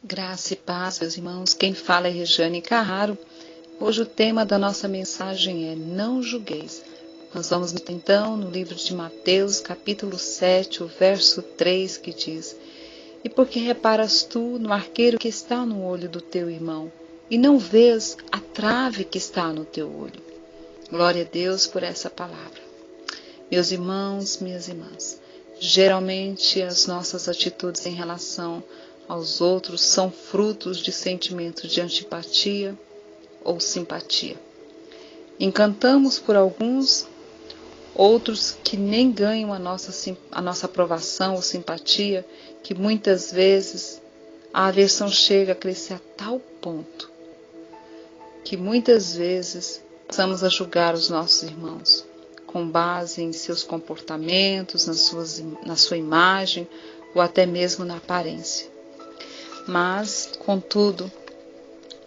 Graça e paz, meus irmãos. Quem fala é Regiane Carraro. Hoje o tema da nossa mensagem é Não julgueis. Nós vamos então no livro de Mateus, capítulo 7, o verso 3, que diz: E por que reparas tu no arqueiro que está no olho do teu irmão, e não vês a trave que está no teu olho? Glória a Deus por essa palavra. Meus irmãos, minhas irmãs, geralmente as nossas atitudes em relação aos outros são frutos de sentimentos de antipatia ou simpatia. Encantamos por alguns, outros que nem ganham a nossa aprovação ou simpatia, que muitas vezes a aversão chega a crescer a tal ponto que muitas vezes passamos a julgar os nossos irmãos com base em seus comportamentos, na sua imagem ou até mesmo na aparência. Mas, contudo,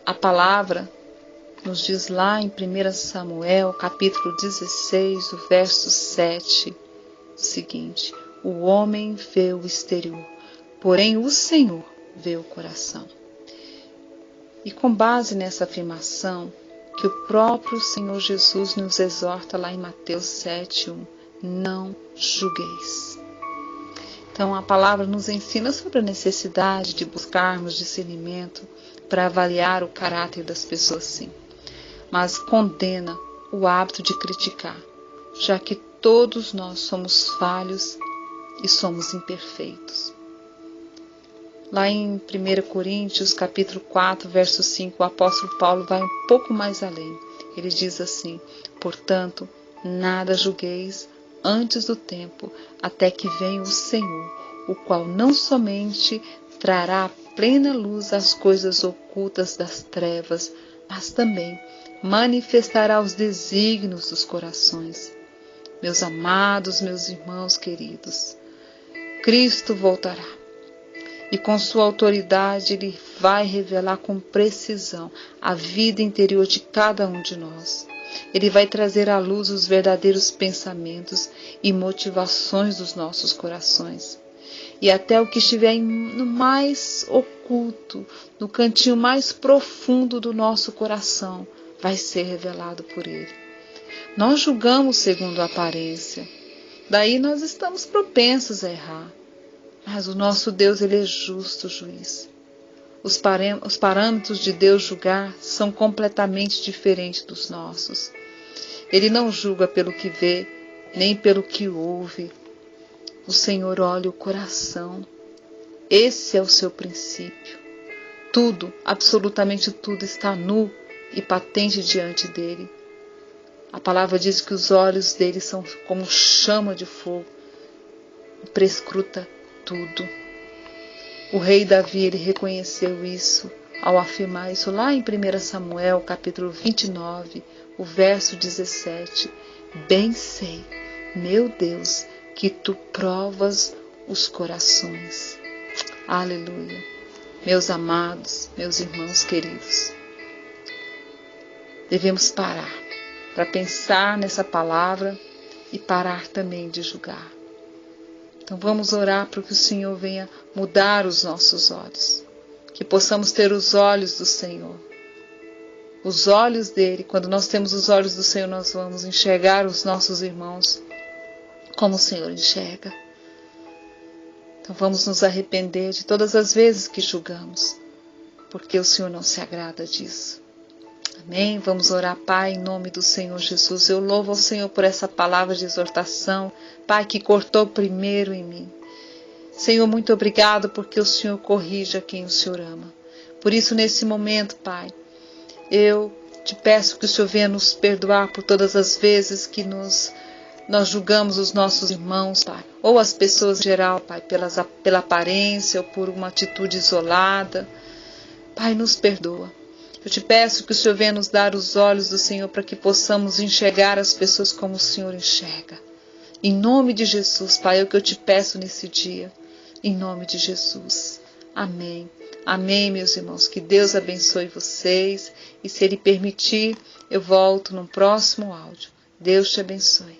a palavra nos diz lá em 1 Samuel, capítulo 16, o verso 7, o seguinte: O homem vê o exterior, porém o Senhor vê o coração. E com base nessa afirmação, que o próprio Senhor Jesus nos exorta lá em Mateus 7:1, não julgueis. Então a palavra nos ensina sobre a necessidade de buscarmos discernimento para avaliar o caráter das pessoas, sim, mas condena o hábito de criticar, já que todos nós somos falhos e somos imperfeitos. Lá em 1 Coríntios, capítulo 4, verso 5, o apóstolo Paulo vai um pouco mais além. Ele diz assim: Portanto, nada julgueis antes do tempo, até que venha o Senhor, o qual não somente trará à plena luz as coisas ocultas das trevas, mas também manifestará os desígnios dos corações. Meus amados, meus irmãos queridos, Cristo voltará. E com sua autoridade Ele vai revelar com precisão a vida interior de cada um de nós. Ele vai trazer à luz os verdadeiros pensamentos e motivações dos nossos corações. E até o que estiver no mais oculto, no cantinho mais profundo do nosso coração, vai ser revelado por Ele. Nós julgamos segundo a aparência, daí nós estamos propensos a errar. Mas o nosso Deus, Ele é justo juiz. Os parâmetros de Deus julgar são completamente diferentes dos nossos. Ele não julga pelo que vê, nem pelo que ouve. O Senhor olha o coração. Esse é o seu princípio. Tudo, absolutamente tudo, está nu e patente diante dele. A palavra diz que os olhos dele são como chama de fogo e prescruta tudo. O rei Davi, ele reconheceu isso ao afirmar isso lá em 1 Samuel, capítulo 29, o verso 17. Bem sei, meu Deus, que tu provas os corações. Aleluia. Meus amados, meus irmãos queridos, devemos parar para pensar nessa palavra e parar também de julgar. Então vamos orar para que o Senhor venha mudar os nossos olhos, que possamos ter os olhos do Senhor, os olhos dele. Quando nós temos os olhos do Senhor, nós vamos enxergar os nossos irmãos como o Senhor enxerga. Então vamos nos arrepender de todas as vezes que julgamos, porque o Senhor não se agrada disso. Amém? Vamos orar, Pai, em nome do Senhor Jesus. Eu louvo ao Senhor por essa palavra de exortação, Pai, que cortou primeiro em mim. Senhor, muito obrigado porque o Senhor corrige a quem o Senhor ama. Por isso, nesse momento, Pai, eu te peço que o Senhor venha nos perdoar por todas as vezes que nós julgamos os nossos irmãos, Pai, ou as pessoas em geral, Pai, pela aparência ou por uma atitude isolada. Pai, nos perdoa. Eu te peço que o Senhor venha nos dar os olhos do Senhor para que possamos enxergar as pessoas como o Senhor enxerga. Em nome de Jesus, Pai, é o que eu te peço nesse dia. Em nome de Jesus. Amém. Amém, meus irmãos. Que Deus abençoe vocês. E se Ele permitir, eu volto no próximo áudio. Deus te abençoe.